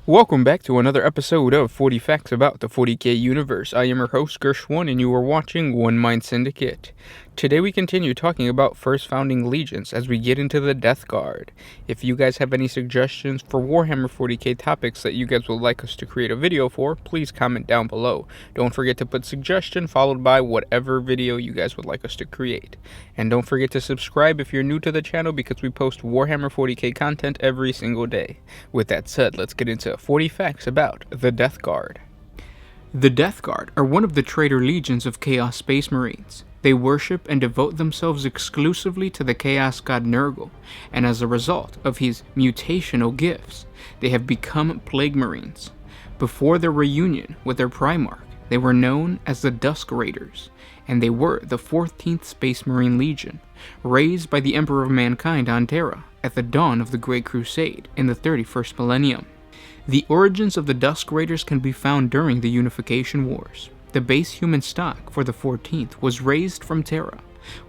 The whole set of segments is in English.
Welcome back to another episode of 40 Facts About the 40K Universe. I am your host, Gershwin, and you are watching One Mind Syndicate. Today we continue talking about First Founding Legions as we get into the Death Guard. If you guys have any suggestions for Warhammer 40K topics that you guys would like us to create a video for, please comment down below. Don't forget to put suggestion followed by whatever video you guys would like us to create. And don't forget to subscribe if you're new to the channel because we post Warhammer 40K content every single day. With that said, let's get into 40 facts about the Death Guard. The Death Guard are one of the traitor legions of Chaos Space Marines. They worship and devote themselves exclusively to the Chaos God Nurgle, and as a result of his mutational gifts, they have become Plague Marines. Before their reunion with their Primarch, they were known as the Dusk Raiders, and they were the 14th Space Marine Legion, raised by the Emperor of Mankind on Terra at the dawn of the Great Crusade in the 31st millennium. The origins of the Dusk Raiders can be found during the Unification Wars. The base human stock for the 14th was raised from Terra,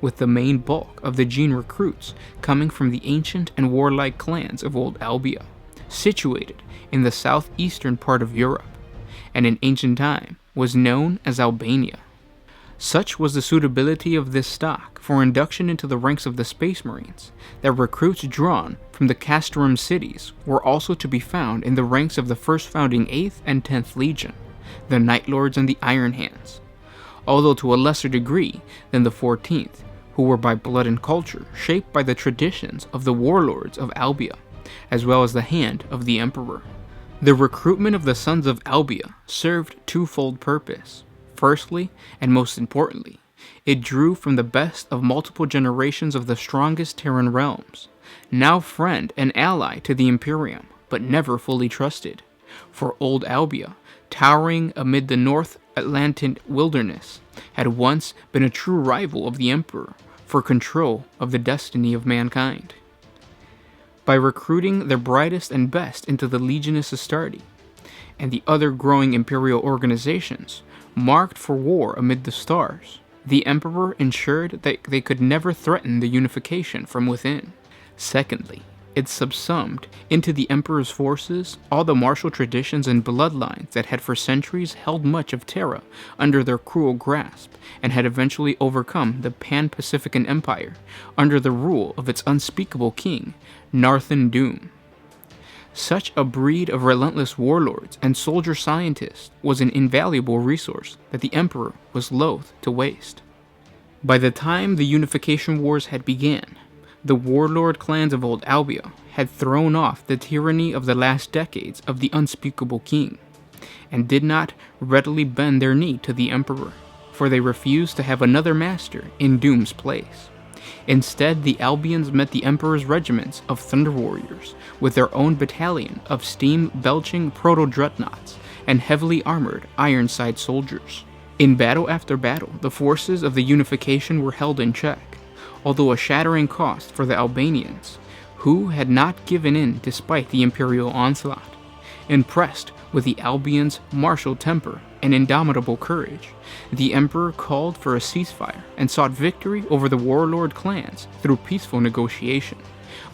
with the main bulk of the gene recruits coming from the ancient and warlike clans of Old Albia, situated in the southeastern part of Europe, and in ancient time was known as Albania. Such was the suitability of this stock for induction into the ranks of the Space Marines, that recruits drawn from the Castrum cities were also to be found in the ranks of the first founding 8th and 10th Legion, the Night Lords and the Iron Hands, although to a lesser degree than the 14th, who were by blood and culture shaped by the traditions of the warlords of Albia, as well as the hand of the Emperor. The recruitment of the Sons of Albia served twofold purpose. Firstly, and most importantly, it drew from the best of multiple generations of the strongest Terran realms, now friend and ally to the Imperium, but never fully trusted. For Old Albia, towering amid the North Atlantic wilderness, had once been a true rival of the Emperor for control of the destiny of mankind. By recruiting their brightest and best into the Legionis Astartes, and the other growing Imperial organizations, marked for war amid the stars, the Emperor ensured that they could never threaten the unification from within. Secondly, it subsumed into the Emperor's forces all the martial traditions and bloodlines that had for centuries held much of Terra under their cruel grasp, and had eventually overcome the Pan-Pacifican Empire under the rule of its unspeakable king, Narthan Doom. Such a breed of relentless warlords and soldier scientists was an invaluable resource that the Emperor was loath to waste. By the time the Unification Wars had begun, the warlord clans of Old Albia had thrown off the tyranny of the last decades of the unspeakable king, and did not readily bend their knee to the Emperor, for they refused to have another master in Doom's place. Instead, the Albians met the Emperor's regiments of Thunder Warriors with their own battalion of steam-belching proto-dreadnoughts and heavily armored Ironside soldiers. In battle after battle, the forces of the Unification were held in check, although a shattering cost for the Albanians, who had not given in despite the Imperial onslaught. Impressed with the Albians' martial temper and indomitable courage, the Emperor called for a ceasefire and sought victory over the warlord clans through peaceful negotiation,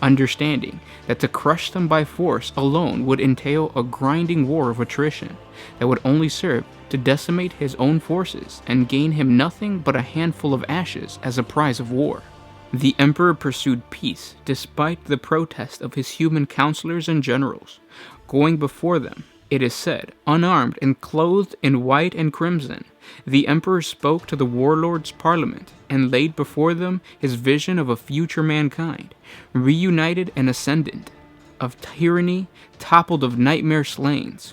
understanding that to crush them by force alone would entail a grinding war of attrition that would only serve to decimate his own forces and gain him nothing but a handful of ashes as a prize of war. The Emperor pursued peace despite the protest of his human counselors and generals. Going before them, it is said, unarmed and clothed in white and crimson, the Emperor spoke to the warlords' parliament and laid before them his vision of a future mankind, reunited and ascendant, of tyranny toppled of nightmare slayings.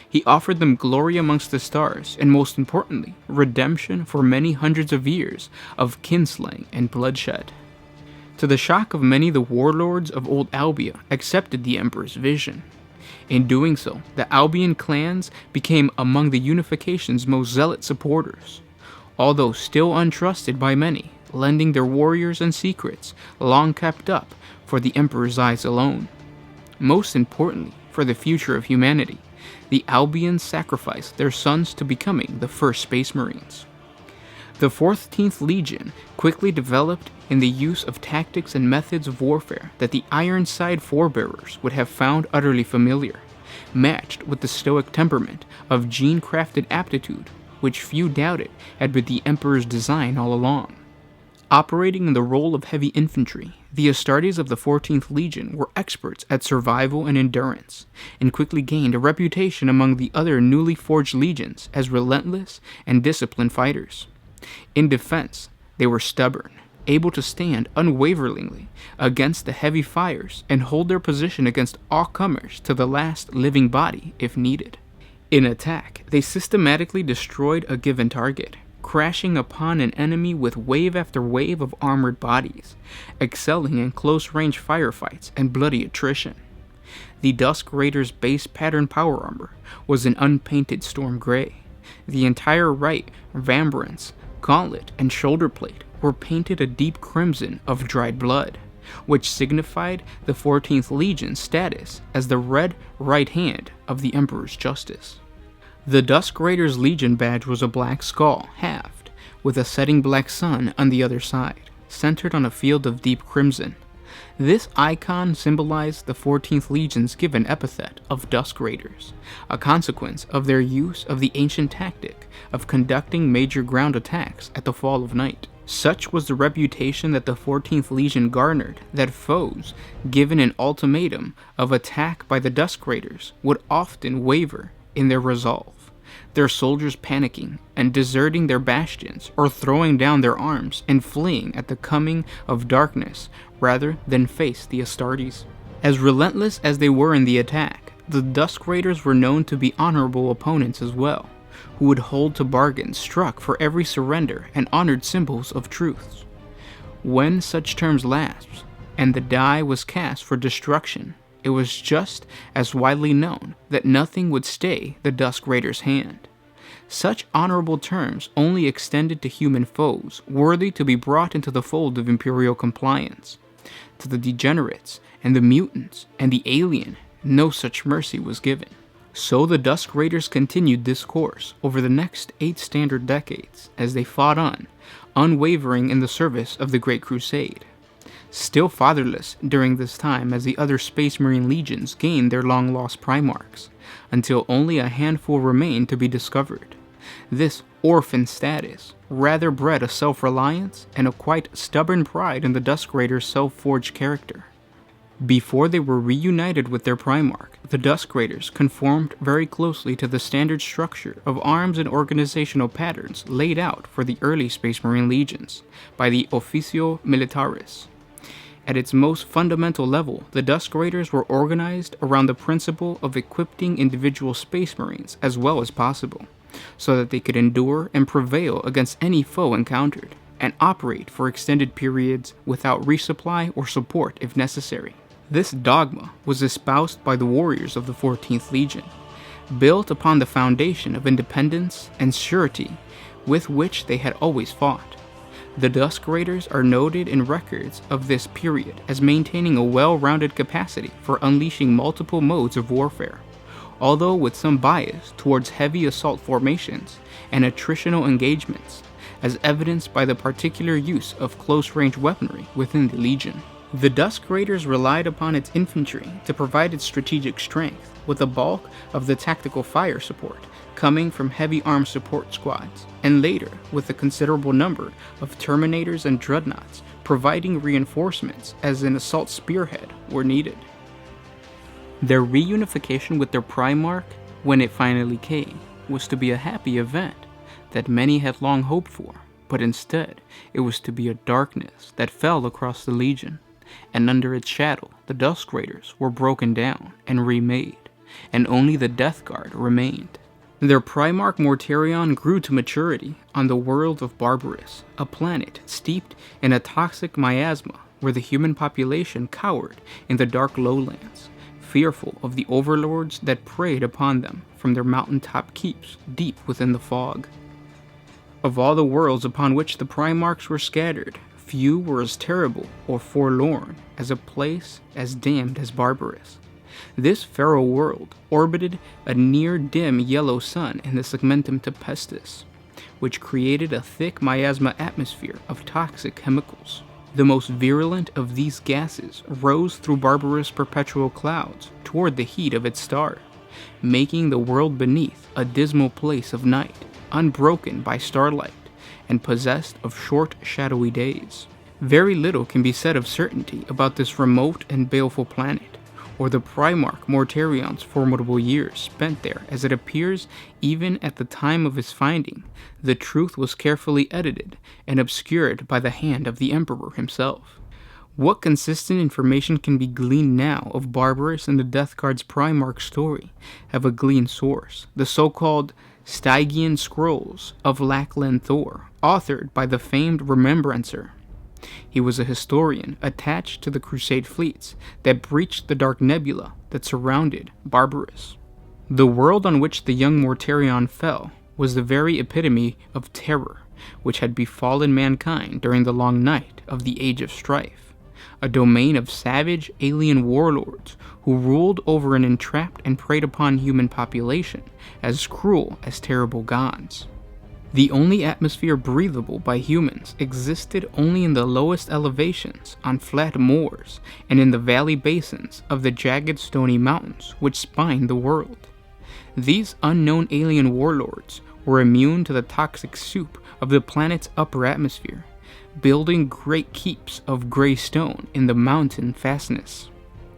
He offered them glory amongst the stars, and most importantly, redemption for many hundreds of years of kinslaying and bloodshed. To the shock of many, the warlords of Old Albia accepted the Emperor's vision. In doing so, the Albion clans became among the Unification's most zealot supporters, although still untrusted by many, lending their warriors and secrets, long kept up for the Emperor's eyes alone. Most importantly, for the future of humanity, the Albions sacrificed their sons to becoming the first Space Marines. The 14th Legion quickly developed in the use of tactics and methods of warfare that the Ironside forebearers would have found utterly familiar, matched with the stoic temperament of gene-crafted aptitude, which few doubted had been the Emperor's design all along. Operating in the role of heavy infantry, the Astartes of the 14th Legion were experts at survival and endurance, and quickly gained a reputation among the other newly forged legions as relentless and disciplined fighters. In defense, they were stubborn, able to stand unwaveringly against the heavy fires and hold their position against all comers to the last living body if needed. In attack, they systematically destroyed a given target, crashing upon an enemy with wave after wave of armored bodies, excelling in close-range firefights and bloody attrition. The Dusk Raiders' base pattern power armor was an unpainted storm gray. The entire right vambrance, gauntlet, and shoulder plate were painted a deep crimson of dried blood, which signified the 14th Legion's status as the red right hand of the Emperor's justice. The Dusk Raiders' Legion badge was a black skull, halved, with a setting black sun on the other side, centered on a field of deep crimson. This icon symbolized the 14th Legion's given epithet of Dusk Raiders, a consequence of their use of the ancient tactic of conducting major ground attacks at the fall of night. Such was the reputation that the 14th Legion garnered that foes, given an ultimatum of attack by the Dusk Raiders, would often waver in their resolve, their soldiers panicking and deserting their bastions or throwing down their arms and fleeing at the coming of darkness rather than face the Astartes. As relentless as they were in the attack, the Dusk Raiders were known to be honorable opponents as well, who would hold to bargains struck for every surrender and honored symbols of truths. When such terms lapsed, and the die was cast for destruction, it was just as widely known that nothing would stay the Dusk Raiders' hand. Such honorable terms only extended to human foes worthy to be brought into the fold of Imperial compliance. To the degenerates and the mutants and the alien, no such mercy was given. So the Dusk Raiders continued this course over the next 8 standard decades as they fought on, unwavering in the service of the Great Crusade. Still fatherless during this time as the other Space Marine legions gained their long-lost Primarchs, until only a handful remained to be discovered. This orphan status rather bred a self-reliance and a quite stubborn pride in the Dusk Raiders' self-forged character. Before they were reunited with their Primarch, the Dusk Raiders conformed very closely to the standard structure of arms and organizational patterns laid out for the early Space Marine legions by the Officio Militaris. At its most fundamental level, the Dusk Raiders were organized around the principle of equipping individual Space Marines as well as possible, so that they could endure and prevail against any foe encountered, and operate for extended periods without resupply or support if necessary. This dogma was espoused by the warriors of the 14th Legion, built upon the foundation of independence and surety with which they had always fought. The Dusk Raiders are noted in records of this period as maintaining a well-rounded capacity for unleashing multiple modes of warfare, although with some bias towards heavy assault formations and attritional engagements, as evidenced by the particular use of close-range weaponry within the Legion. The Dusk Raiders relied upon its infantry to provide its strategic strength, with the bulk of the tactical fire support coming from heavy armed support squads, and later with a considerable number of Terminators and Dreadnoughts providing reinforcements as an assault spearhead were needed. Their reunification with their Primarch, when it finally came, was to be a happy event that many had long hoped for, but instead it was to be a darkness that fell across the Legion, and under its shadow the Dusk Raiders were broken down and remade, and only the Death Guard remained. Their Primarch Mortarion grew to maturity on the world of Barbarous, a planet steeped in a toxic miasma where the human population cowered in the dark lowlands, fearful of the overlords that preyed upon them from their mountaintop keeps deep within the fog. Of all the worlds upon which the Primarchs were scattered, few were as terrible or forlorn as a place as damned as Barbarous. This feral world orbited a near-dim yellow sun in the segmentum Tempestus, which created a thick miasma atmosphere of toxic chemicals. The most virulent of these gases rose through Barbarous perpetual clouds toward the heat of its star, making the world beneath a dismal place of night, unbroken by starlight, and possessed of short, shadowy days. Very little can be said of certainty about this remote and baleful planet, or the Primarch Mortarion's formidable years spent there, as it appears even at the time of his finding, the truth was carefully edited and obscured by the hand of the Emperor himself. What consistent information can be gleaned now of Barbarous and the Death Guard's Primarch story have a gleaned source, the so-called Stygian Scrolls of Lackland Thor, authored by the famed Remembrancer. He was a historian attached to the Crusade fleets that breached the dark nebula that surrounded Barbarous. The world on which the young Mortarion fell was the very epitome of terror which had befallen mankind during the long night of the Age of Strife, a domain of savage alien warlords who ruled over an entrapped and preyed upon human population as cruel as terrible gods. The only atmosphere breathable by humans existed only in the lowest elevations on flat moors and in the valley basins of the jagged stony mountains which spine the world. These unknown alien warlords were immune to the toxic soup of the planet's upper atmosphere, building great keeps of gray stone in the mountain fastness.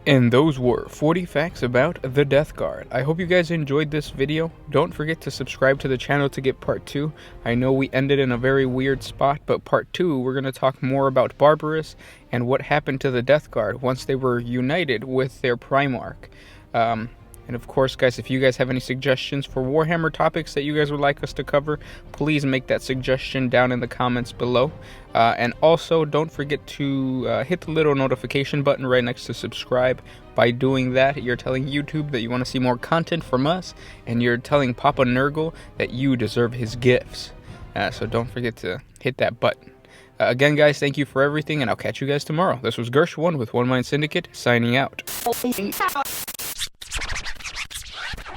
And those were 40 facts about the Death Guard. I hope you guys enjoyed this video. Don't forget to subscribe to the channel to get part 2. I know we ended in a very weird spot, but part 2 we're going to talk more about Barbarous and what happened to the Death Guard once they were united with their Primarch. And of course, guys, if you guys have any suggestions for Warhammer topics that you guys would like us to cover, please make that suggestion down in the comments below. And also, don't forget to hit the little notification button right next to subscribe. By doing that, you're telling YouTube that you want to see more content from us, and you're telling Papa Nurgle that you deserve his gifts. So don't forget to hit that button. Again, guys, thank you for everything, and I'll catch you guys tomorrow. This was Gersh1 with One Mind Syndicate, signing out.